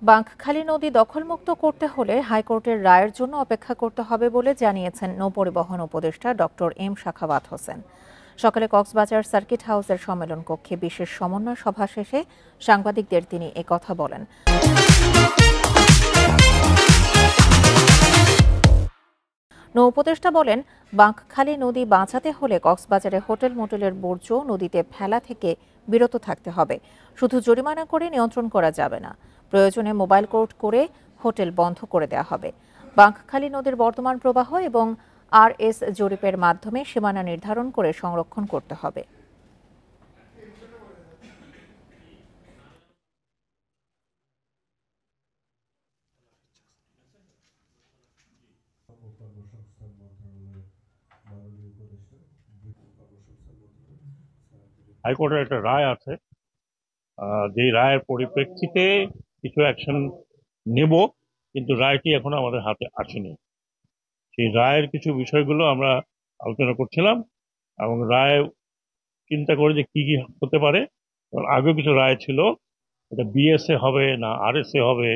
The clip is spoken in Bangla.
বাঁকখালী নদী দখলমুক্ত করতে হলে হাইকোর্টের রায়ের জন্য অপেক্ষা করতে হবে বলে জানিয়েছেন নৌপরিবহন উপদেষ্টা ডক্টর এম সাখাওয়াত হোসেন। সকালে কক্সবাজার সার্কিট হাউসের সম্মেলন কক্ষে বিশেষ সমন্বয় সভা শেষে সাংবাদিকদের তিনি একথা বলেন। নৌ উপদেষ্টা বলেন, বাঁকখালী নদী বাঁচাতে হলে কক্সবাজারে হোটেল মোটেলের বর্জ্য নদীতে ফেলা থেকে বিরত থাকতে হবে। শুধু জরিমানা করে নিয়ন্ত্রণ করা যাবে না, প্রয়োজনে মোবাইল কোর্ট করে হোটেল বন্ধ করে দেওয়া হবে। বাঁকখালী নদীর বর্তমান প্রবাহ এবং RS জরিপের মাধ্যমে সীমানা নির্ধারণ করে সংরক্ষণ করতে হবে। হাইকোর্টের একটা রায় আছে, যে রায়ের পরিপ্রেক্ষিতে কিছু অ্যাকশন নেব, কিন্তু রায়টি এখনো আমাদের হাতে আসেনি। সেই রায়ের কিছু বিষয়গুলো আমরা আলোচনা করছিলাম এবং রায় চিন্তা করে যে কি কি হতে পারে। আগেও কিছু রায় ছিল, এটা BSA হবে না RSA হবে,